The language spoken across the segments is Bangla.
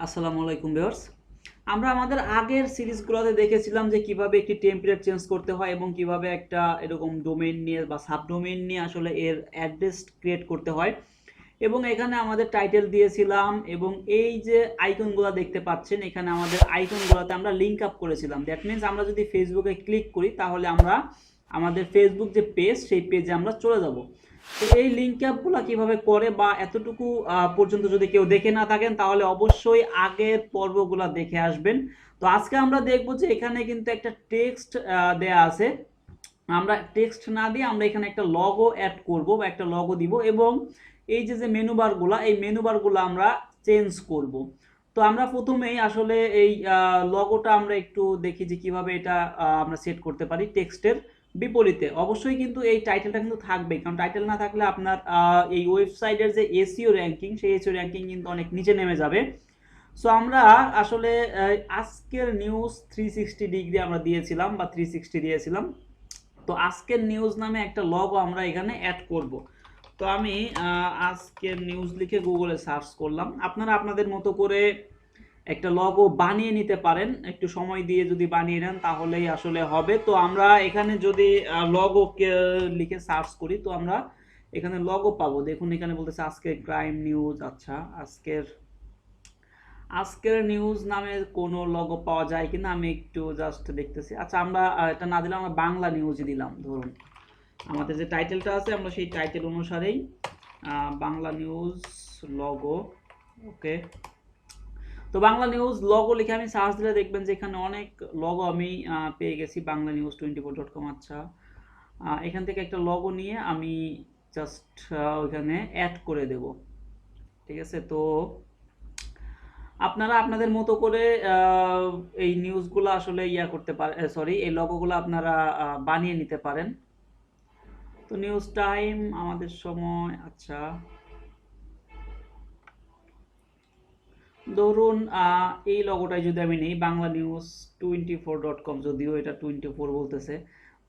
আসসালামু আলাইকুম ভিউয়ার্স। আমরা আমাদের আগের সিরিজগুলোতে দেখেছিলাম যে কিভাবে একটি টেমপ্লেট চেঞ্জ করতে হয় এবং কিভাবে একটা এরকম ডোমেইন নিয়ে বা সাবডোমেইন নিয়ে আসলে এর অ্যাড্রেস ক্রিয়েট করতে হয় এবং এখানে আমাদের টাইটেল দিয়েছিলাম এবং এই যে আইকনগুলো দেখতে পাচ্ছেন এখানে আমাদের আইকনগুলোতে আমরা লিঙ্ক আপ করেছিলাম। দ্যাট মিন্স আমরা যদি ফেসবুকে ক্লিক করি তাহলে আমরা আমাদের ফেসবুক যে পেজ সেই পেজে আমরা চলে যাব। তো এই লিঙ্ক অ্যাপগুলো কিভাবে করে বা এতটুকু পর্যন্ত যদি কেউ দেখে না থাকেন তাহলে অবশ্যই আগের পর্বগুলো দেখে আসবেন। তো আজকে আমরা দেখব যে এখানে কিন্তু একটা টেক্সট দেয়া আছে। আমরা টেক্সট না দিয়ে আমরা এখানে একটা লগো অ্যাড করব বা একটা লগো দিব এবং এই যে মেনু বারগুলো এই মেনু বারগুলো আমরা চেঞ্জ করব। তো আমরা প্রথমেই আসলে এই লগোটা আমরা একটু দেখি যে কিভাবে এটা আমরা সেট করতে পারি। টেক্সটের বিপরীতে অবশ্যই কিন্তু এই টাইটেলটা কিন্তু থাকবে, কারণ টাইটেল না থাকলে আপনার এই ওয়েবসাইটের যে এসইও র্যাঙ্কিং সেই এসইও র্যাঙ্কিং কিন্তু অনেক নিচে নেমে যাবে। সো আমরা আসলে আজকের নিউজ 360 ডিগ্রি আমরা দিয়েছিলাম বা 360 দিয়েছিলাম। তো আজকের নিউজ নামে একটা লগো আমরা এখানে অ্যাড করব। তো আমি আজকের নিউজ লিখে গুগলে সার্চ করলাম। আপনারা আপনাদের মতো করে একটা লগো বানিয়ে নিতে পারেন, একটু সময় দিয়ে যদি বানিয়ে নেন তাহলেই আসলে হবে। তো আমরা এখানে যদি লগো লিখে সার্চ করি তো আমরা এখানে লগো পাবো। দেখুন এখানে বলতেছে আজকের ক্রাইম নিউজ। আচ্ছা, আজকের আজকের নিউজ নামে কোনো লগো পাওয়া যায় কিনা আমি একটু জাস্ট দেখতেছি। আচ্ছা, আমরা এটা না দিলাম, আমরা বাংলা নিউজই দিলাম। ধরুন আমাদের যে টাইটেলটা আছে আমরা সেই টাইটেল অনুসারেই বাংলা নিউজ লগো। ওকে, তো বাংলা নিউজ লগো লিখে আমি সার্চ দিলে দেখবেন যে এখানে অনেক লগো আমি পেয়ে গেছি। Bangla news 24.com। আচ্ছা, এখান থেকে একটা লগো নিয়ে আমি জাস্ট ওইখানে অ্যাড করে দেব। ঠিক আছে, তো আপনারা আপনাদের মতো করে এই নিউজগুলো আসলে করতে পারেন, সরি এই লগোগুলো আপনারা বানিয়ে নিতে পারেন। তো নিউজ টাইম আমাদের সময়। আচ্ছা, ধরুন এই লগোটাই যদি আমি নেই, বাংলা নিউজ 24.com, যদিও এটা 24 বলতেছে।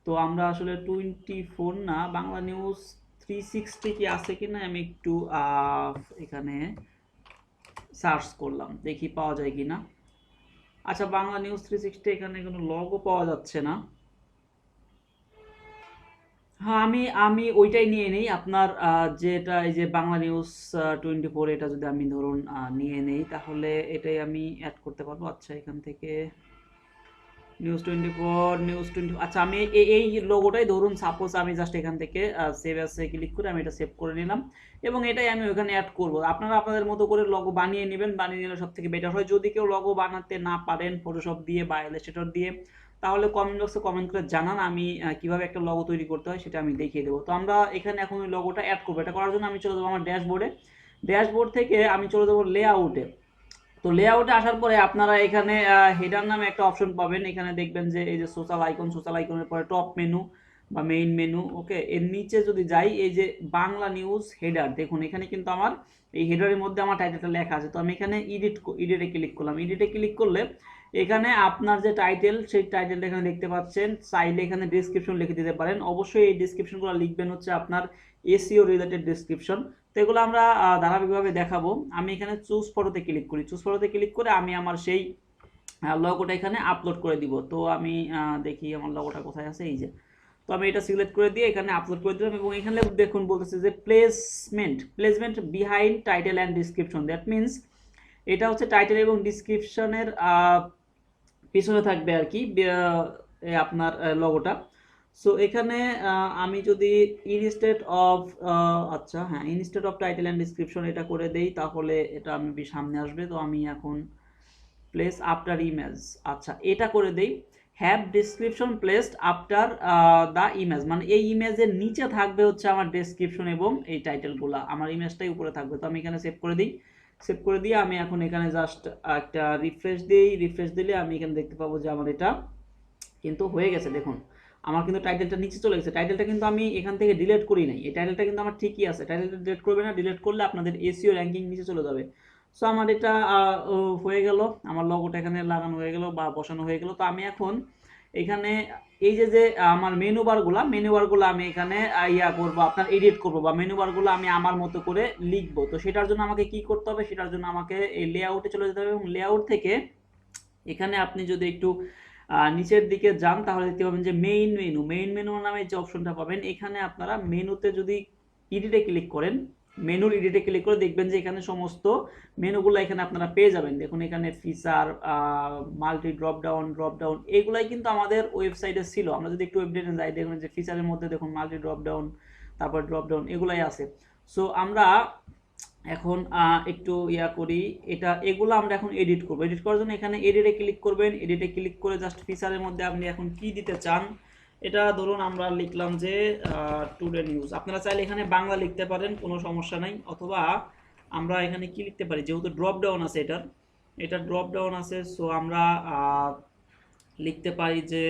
তো আমরা আসলে 24 না, বাংলা নিউজ 360 কি আছে কিনা আমি একটু এখানে সার্চ করলাম, দেখি পাওয়া যায় কিনা। আচ্ছা, বাংলা নিউজ 360 এখানে কোনো লগো পাওয়া যাচ্ছে না। হ্যাঁ, আমি আমি ওইটাই নিয়ে নেই আপনার যেটা এই যে বাংলা নিউজ 24, এটা যদি আমি ধরুন নিয়ে নেই তাহলে এটাই আমি অ্যাড করতে পারবো। আচ্ছা, এখান থেকে নিউজ 24, নিউজ 20। আচ্ছা, আমি এই লোগোটাই ধরুন সাপোজ আমি জাস্ট এখান থেকে সেভ অ্যাসে ক্লিক করে আমি এটা সেভ করে নিলাম এবং এটাই আমি ওখানে অ্যাড করব। আপনারা আপনাদের মতো করে লগো বানিয়ে নেবেন, বানিয়ে নিলে সব থেকে বেটার হয়। যদি কেউ লগো বানাতে না পারেন ফটোশপ দিয়ে বা ইলাস্ট্রেটর দিয়ে, তাহলে কমেন্ট বক্সে কমেন্ট করে জানান, আমি কিভাবে একটা লগো তৈরি করতে হয় সেটা আমি দেখিয়ে দেবো। তো আমরা এখানে এখন ওই লগোটা অ্যাড করবো। এটা করার জন্য আমি চলে যাবো আমার ড্যাশবোর্ডে। ড্যাশবোর্ড থেকে আমি চলে যাবো লেআউটে। তো লেআউটে আসার পরে আপনারা এখানে হেডার নামে একটা অপশন পাবেন। এখানে দেখবেন যে এই যে সোশ্যাল আইকন, সোশ্যাল আইকনের পরে টপ মেনু বা মেইন মেনু। ওকে, এর নিচে যদি যাই এই যে বাংলা নিউজ হেডার, দেখুন এখানে কিন্তু আমার এই হেডারের মধ্যে আমার টাইটেলটা লেখা আছে। তো আমি এখানে এডিটে ক্লিক করলাম। এডিটে ক্লিক করলে এখানে আপনার যে টাইটেল সেই টাইটেলটা এখানে দেখতে পাচ্ছেন। চাইলে এখানে ডেসক্রিপশন লিখে দিতে পারেন। অবশ্যই এই ডেসক্রিপশনগুলো লিখবেন হচ্ছে আপনার এসইও রিলেটেড ডেসক্রিপশন। তো এগুলো আমরা ধারাবাহিকভাবে দেখাবো। আমি এখানে চুজ ফটোতে ক্লিক করি। চুজ ফটোতে ক্লিক করে আমি আমার সেই লগোটা এখানে আপলোড করে দিব। তো আমি দেখি আমার লগোটা কোথায় আছে, এই যে। তো আমি এটা সিলেক্ট করে দিয়ে এখানে আপলোড করে দিলাম এবং এখানে দেখুন বলতেছে যে placement behind title and description. That means এটা হচ্ছে টাইটেল এবং ডিসক্রিপশনের পিছনে থাকবে আর কি আপনার লগোটা। সো এখানে আমি যদি ইনস্টেড অফ আচ্ছা হ্যাঁ, instead of title and description এটা করে দেই তাহলে এটা আমি সামনে আসবে। তো আমি এখন প্লেস আফটার ইমেজ, আচ্ছা এটা করে দেই। Have description placed after the image, মানে এই ইমেজের নিচে থাকবে হচ্ছে আমার ডেসক্রিপশন এবং এই টাইটেলগুলো, আমার ইমেজটাই উপরে থাকবে। তো আমি এখানে সেভ করে দিই। সেভ করে দিয়ে আমি এখন এখানে জাস্ট একটা রিফ্রেশ দিই। রিফ্রেশ দিলে আমি এখানে দেখতে পাবো যে আমার এটা কিন্তু হয়ে গেছে। দেখুন আমার কিন্তু টাইটেলটা নিচে চলে গেছে। টাইটেলটা কিন্তু আমি এখান থেকে ডিলিট করি নাই, এই টাইটেলটা কিন্তু আমার ঠিকই আছে। টাইটেলটা ডিলিট করবে না, ডিলিট করলে আপনাদের এসইও র্যাঙ্কিং নিচে চলে যাবে। সো আমার এটা হয়ে গেল, আমার লগোটা এখানে লাগানো হয়ে গেল বা বসানো হয়ে গেল। তো আমি এখন এখানে এই যে আমার মেনু বারগুলো আমি এখানে ইয়া করব, আপনার এডিট করব, বা মেনু বারগুলো আমি আমার মতো করে লিখব। তো সেটার জন্য আমাকে কি করতে হবে, সেটার জন্য আমাকে এই লেআউটে চলে যেতে হবে, এবং লেআউট থেকে এখানে আপনি যদি একটু নিচের দিকে যান তাহলে দেখতে পাবেন যে মেইন মেনু নামে যে অপশনটা পাবেন, এখানে আপনারা মেনুতে যদি এডিটে ক্লিক করেন, মেনুর এডিটে ক্লিক করে দেখবেন যে এখানে সমস্ত মেনুগুলো এখানে আপনারা পেয়ে যাবেন। দেখুন এখানে ফিচার, মাল্টি ড্রপ ডাউন এগুলাই কিন্তু আমাদের ওয়েবসাইটে ছিল। আমরা যদি একটু ওয়েবসাইটে যাই, দেখুন যে ফিচারের মধ্যে দেখুন মাল্টি ড্রপ ডাউন, তারপর ড্রপ ডাউন এগুলাই আছে। সো আমরা এখন একটু ইয়া করি, এগুলো আমরা এখন এডিট করব। এডিট করার জন্য এখানে এডিটে ক্লিক করবেন, এডিটে ক্লিক করে জাস্ট ফিচারের মধ্যে আপনি এখন কি দিতে চান, এটা ধরুন আমরা লিখলাম যে টুডে নিউজ। আপনারা চাইলে এখানে বাংলা লিখতে পারেন, কোনো সমস্যা নাই, অথবা আমরা এখানে কি লিখতে পারি, যেহেতু ড্রপ ডাউন আছে, এটা ড্রপ ডাউন আছে, সো আমরা লিখতে পারি যে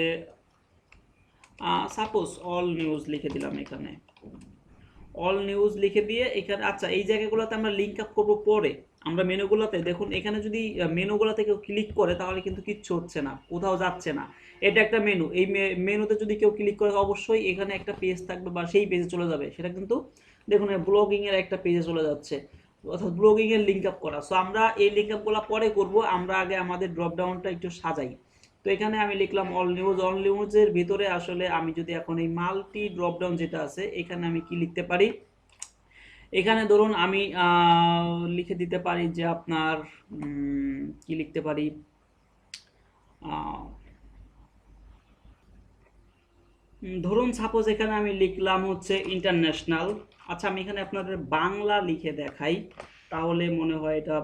সাপোজ অল নিউজ লিখে দিলাম এখানে, অল নিউজ লিখে দিয়ে এখানে আচ্ছা এই জায়গাগুলোতে আমরা লিঙ্ক আপ করবো পরে। আমরা মেনুগুলোতে দেখুন, এখানে যদি মেনুগুলোতে কেউ ক্লিক করে তাহলে কিন্তু কিচ্ছু হচ্ছে না, কোথাও যাচ্ছে না। এটা একটা মেনু, এই মেনুতে যদি কেউ ক্লিক করে অবশ্যই এখানে একটা পেজ থাকবে বা সেই পেজে চলে যাবে। সেটা কিন্তু দেখুন ব্লগিং এর একটা পেজে চলে যাচ্ছে, অর্থাৎ ব্লগিং এর লিঙ্ক আপ করা। সো আমরা এই লিঙ্ক আপগুলো পরে করব, আমরা আগে আমাদের ড্রপ ডাউনটা একটু সাজাই। তো এখানে আমি লিখলাম অল নিউজের ভিতরে আসলে আমি যদি এখন এই মাল্টি ড্রপ ডাউন যেটা আছে, এখানে আমি কি লিখতে পারি, এখানে ধরুন আমি লিখে দিতে পারি যে আপনার কি লিখতে পারি, ধরুন সাপোজ এখানে আমি লিখলাম হচ্ছে ইন্টারন্যাশনাল। আচ্ছা আমি এখানে আপনাদের বাংলা লিখে দেখাই, তাহলে মনে হয় এটা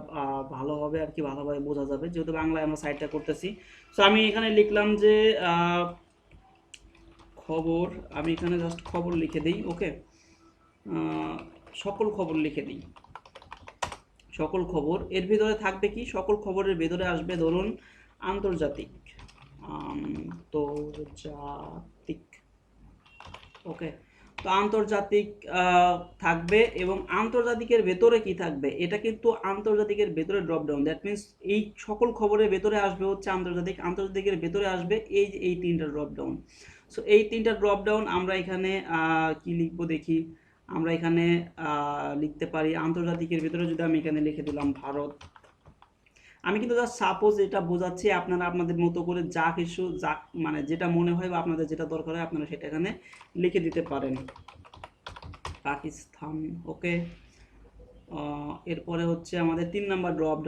ভালো হবে আর কি, ভালোভাবে বোঝা যাবে, যেহেতু বাংলায় আমরা সাইটটা করতেছি। সো আমি এখানে লিখলাম যে খবর, আমি এখানে জাস্ট খবর লিখে দিই, ওকে, সকল খবর লিখে দিই, সকল খবর। এর ভিতরে থাকবে কি, সকল খবরের ভিতরে আসবে ধরুন আন্তর্জাতিক, আন্তর্জাতিক, ওকে। তো আন্তর্জাতিক থাকবে, এবং আন্তর্জাতিকের ভেতরে কি থাকবে, এটা কিন্তু আন্তর্জাতিকের ভেতরে ড্রপ ডাউন, দ্যাট মিনস এই সকল খবরের ভেতরে আসবে হচ্ছে আন্তর্জাতিকের ভেতরে আসবে এই তিনটা ড্রপ ডাউন। সো এই তিনটা ড্রপ ডাউন আমরা এখানে কি লিখবো দেখি, আমরা এখানে লিখতে পারি আন্তর্জাতিকের ভেতরে যদি আমি এখানে লিখে দিলাম ভারত। আমি কিন্তু জাস্ট সাপোজ এটা বোঝাচ্ছি, আপনারা আপনাদের মতো করে যা কিছু যা মানে যেটা মনে হয় বা আপনাদের যেটা দরকার হয় আপনারা সেটা এখানে লিখে দিতে পারেন। পাকিস্তান, ওকে। এরপরে হচ্ছে আমাদের 3 নাম্বার ড্রপ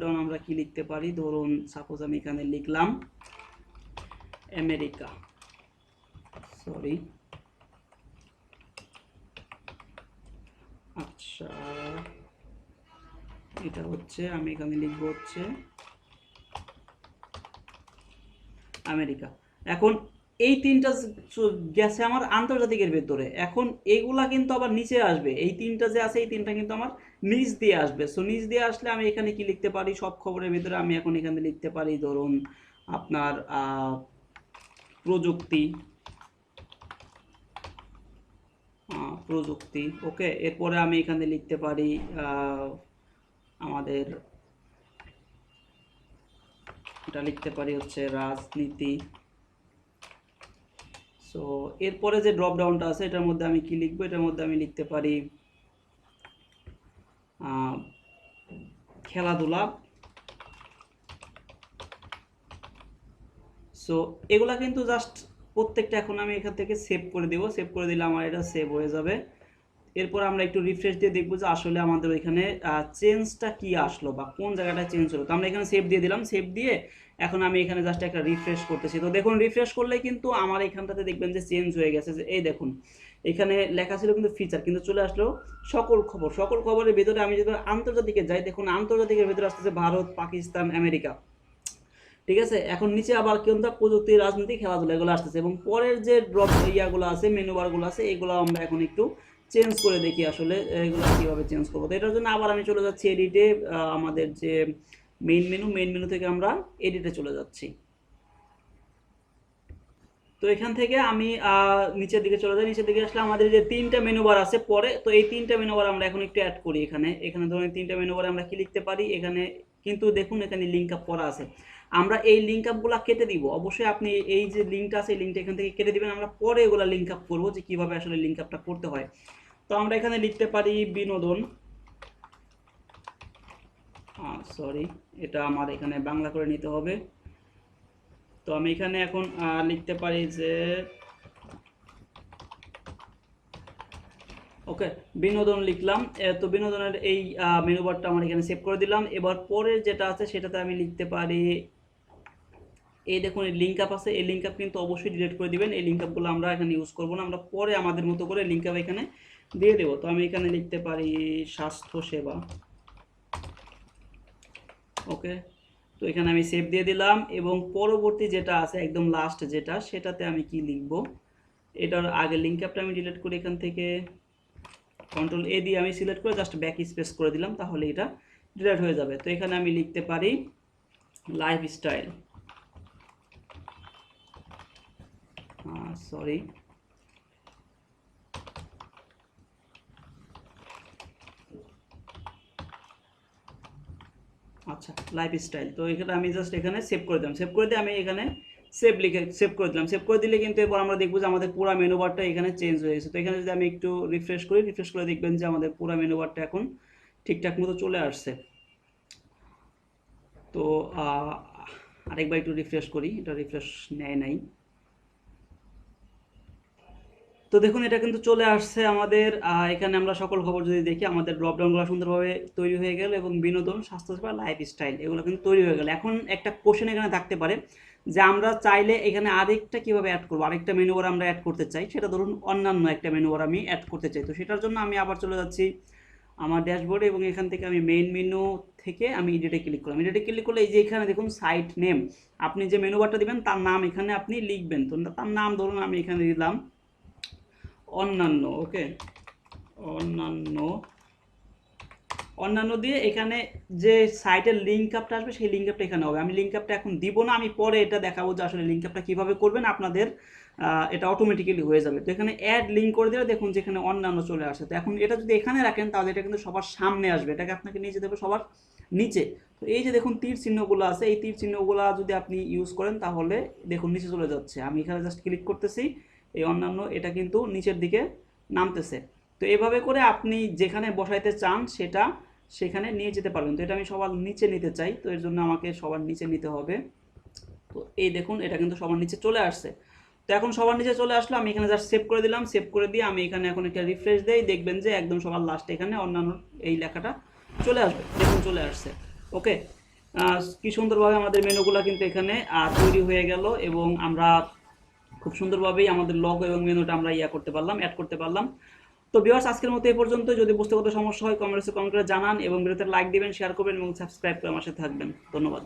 ডাউন আমরা কি লিখতে পারি, ধরুন সাপোজ আমি এখানে লিখলাম আমেরিকা, সরি, আচ্ছা এটা হচ্ছে আমি এখানে লিখবো হচ্ছে আমেরিকা। এখন এই তিনটা গেছে আমার আন্তর্জাতিকের ভেতরে, এখন এইগুলা কিন্তু আবার নিচে আসবে, এই তিনটা যে আছে এই তিনটা কিন্তু আমার নিচ দিয়ে আসবে। সো নিচ দিয়ে আসলে আমি এখানে কি লিখতে পারি, সব খবরের ভেতরে আমি এখন এখানে লিখতে পারি ধরুন আপনার প্রযুক্তি, প্রযুক্তি, ওকে। এরপরে আমি এখানে লিখতে পারি আমাদের এটা লিখতে পারি হচ্ছে রাজনীতি। সো এরপরে যে ড্রপ ডাউনটা আছে এটার মধ্যে আমি কি লিখবো, এটার মধ্যে আমি লিখতে পারি খেলাধুলা। সো এগুলা কিন্তু জাস্ট প্রত্যেকটা এখন আমি এখান থেকে সেভ করে দেবো, সেভ করে দিলে আমার এটা সেভ হয়ে যাবে। এরপর আমরা একটু রিফ্রেশ দিয়ে দেখবো যে আসলে আমাদের ওইখানে চেঞ্জটা কি আসলো বা কোন জায়গাটা চেঞ্জ হলো। তো আমরা এখানে সেভ দিয়ে দিলাম, সেভ দিয়ে এখন আমি এখানে জাস্ট একটা রিফ্রেশ করতেছি। তো দেখুন রিফ্রেশ করলে কিন্তু আমার এখানটাতে দেখবেন যে চেঞ্জ হয়ে গেছে, যে এই দেখুন এখানে লেখা ছিল কিন্তু ফিচার, কিন্তু চলে আসলো সকল খবর। সকল খবরের ভিতরে আমি যদি আন্তর্জাতিকে যাই, দেখুন আন্তর্জাতিকের ভিতরে আসতেছে ভারত, পাকিস্তান, আমেরিকা, ঠিক আছে। এখন নিচে আবার কিন্তু প্রযুক্তি, রাজনীতি, খেলাধুলা এগুলো আসতেছে, এবং পরের যে ড্রপ ইয়াগুলো আছে, মেনু বারগুলো আছে, এগুলো আমরা এখন একটু চেঞ্জ করে দেখি আসলে এগুলো কীভাবে চেঞ্জ করবো। তো এটার জন্য আবার আমি চলে যাচ্ছি এডিটে, আমাদের যে মেইন মেনু থেকে আমরা এডিটে চলে যাচ্ছি। তো এখান থেকে আমি নিচের দিকে চলে যাই, নিচের দিকে আসলে আমাদের যে 3টা মেনু বার আছে পরে, তো এই 3টা মেনু বার আমরা এখন একটু অ্যাড করি। এখানে ধরুন 3টা মেনু বারে আমরা কি লিখতে পারি, এখানে কিন্তু দেখুন এখানে লিঙ্ক আপ করা আছে। আমরা এই লিঙ্ক আপগুলা কেটে দিব। অবশ্যই আপনি এই যে লিঙ্কটা আছে এই লিঙ্কটা এখান থেকে কেটে দিবেন। আমরা পরে এগুলা লিঙ্ক আপ করবো যে কিভাবে আসলে লিঙ্ক আপটা করতে হয়। তো আমরা এখানে লিখতে পারি বিনোদন, সরি এটা আমার এখানে বাংলা করে নিতে হবে। তো আমি এখানে এখন লিখতে পারি যে ওকে বিনোদন লিখলাম। তো বিনোদনের এই মেনু বারটা আমার এখানে সেভ করে দিলাম। এবার পরের যেটা আছে সেটাতে আমি লিখতে পারি, এই দেখুন এই লিঙ্ক আপ আছে, এই লিঙ্ক আপ কিন্তু অবশ্যই ডিলিট করে দিবেন। এই লিঙ্ক আপগুলো আমরা এখানে ইউজ করবো না, আমরা পরে আমাদের মতো করে লিঙ্ক আপ এখানে দিয়ে দেবো। তো আমি এখানে লিখতে পারি স্বাস্থ্য সেবা। ওকে, তো এখানে আমি সেভ দিয়ে দিলাম। এবং পরবর্তী যেটা আছে একদম লাস্ট যেটা, সেটাতে আমি কি লিখব, এটার আগে লিঙ্ক আপটা আমি ডিলিট করি, এখান থেকে কন্ট্রোল এ দিয়ে আমি সিলেক্ট করে জাস্ট ব্যাক স্পেস করে দিলাম, তাহলে এটা ডিলিট হয়ে যাবে। তো এখানে আমি লিখতে পারি লাইফস্টাইল, সরি আচ্ছা লাইফস্টাইল। তো এখানে আমি জাস্ট এখানে সেভ করে দিলাম। সেভ করে দিয়ে আমি এখানে সেভ করে দিলাম। সেভ করে দিলে কিন্তু এবার আমরা দেখবো যে আমাদের পুরো মেনু বারটা এখানে চেঞ্জ হয়ে গেছে। তো এখানে যদি আমি একটু রিফ্রেশ করি, রিফ্রেশ করে দেখবেন যে আমাদের পুরো মেনু বারটা এখন ঠিকঠাক মতো চলে আসছে। তো আরেকবার একটু রিফ্রেশ করি, এটা রিফ্রেশ নেয় নাই। তো দেখুন এটা কিন্তু চলে আসছে আমাদের। এখানে আমরা সকল খবর যদি দেখি, আমাদের ড্রপডাউনগুলো সুন্দরভাবে তৈরি হয়ে গেল এবং বিনোদন, স্বাস্থ্যসেবা, লাইফস্টাইল এগুলো কিন্তু তৈরি হয়ে গেল। এখন একটা কোশ্চেন এখানে থাকতে পারে যে আমরা চাইলে এখানে আরেকটা কিভাবে অ্যাড করবো, আরেকটা মেনু বার আমরা অ্যাড করতে চাই, সেটা ধরুন অন্যান্য একটা মেনু বার আমি অ্যাড করতে চাই। তো সেটার জন্য আমি আবার চলে যাচ্ছি আমার ড্যাশবোর্ডে এবং এখান থেকে আমি মেইন মেনু থেকে আমি এডিটে ক্লিক করলাম। এডিটে ক্লিক করলে এই যে এখানে দেখুন সাইট নেম, আপনি যে মেনু বারটা দিবেন তার নাম এখানে আপনি লিখবেন। তো তার নাম ধরুন আমি এখানে দিলাম অন্যান্য। ওকে, অন্যান্য, অন্যান্য দিয়ে এখানে যে সাইটের লিঙ্ক আপটা আসবে সেই লিঙ্ক আপটা এখানে হবে। আমি লিঙ্ক আপটা এখন দিব না, আমি পরে এটা দেখাবো যে আসলে লিঙ্ক আপটা কীভাবে করবেন, আপনাদের এটা অটোমেটিক্যালি হয়ে যাবে। তো এখানে অ্যাড লিঙ্ক করে দিলে দেখুন যে এখানে অন্যান্য চলে আসে। তো এখন এটা যদি এখানে রাখেন তাহলে এটা কিন্তু সবার সামনে আসবে, এটাকে আপনাকে নিয়ে যেতে হবে সবার নিচে। তো এই যে দেখুন তীর চিহ্নগুলো আছে, এই তীর চিহ্নগুলো যদি আপনি ইউজ করেন তাহলে দেখুন নিচে চলে যাচ্ছে। আমি এখানে জাস্ট ক্লিক করতেছি, এই অন্যান্য এটা কিন্তু নিচের দিকে নামতেছে। তো এভাবে করে আপনি যেখানে বসাইতে চান সেটা সেখানে নিয়ে যেতে পারবেন। তো এটা আমি সবার নিচে নিতে চাই, তো এর জন্য আমাকে সবার নিচে নিতে হবে। তো এই দেখুন এটা কিন্তু সবার নিচে চলে আসছে। তো এখন সবার নিচে চলে আসলো, আমি এখানে জাস্ট সেভ করে দিলাম। সেভ করে দিয়ে আমি এখানে এখন একটা রিফ্রেশ দেই, দেখবেন যে একদম সবার লাস্টে এখানে অন্যান্য এই লেখাটা চলে আসবে। দেখুন চলে আসছে। ওকে, কি সুন্দরভাবে আমাদের মেনুগুলো কিন্তু এখানে তৈরি হয়ে গেল এবং আমরা খুব সুন্দরভাবেই আমাদের লগো এবং মেনুটা আমরা করতে পারলাম, অ্যাড করতে পারলাম। তো ভিউয়ার্স আজকের মতো এই পর্যন্ত। যদি বুঝতে কোনো সমস্যা হয় কমেন্টে কমেন্ট করে জানান এবং ভিডিওতে লাইক দিবেন, শেয়ার করবেন এবং সাবস্ক্রাইব করে আমার সাথে থাকবেন। ধন্যবাদ।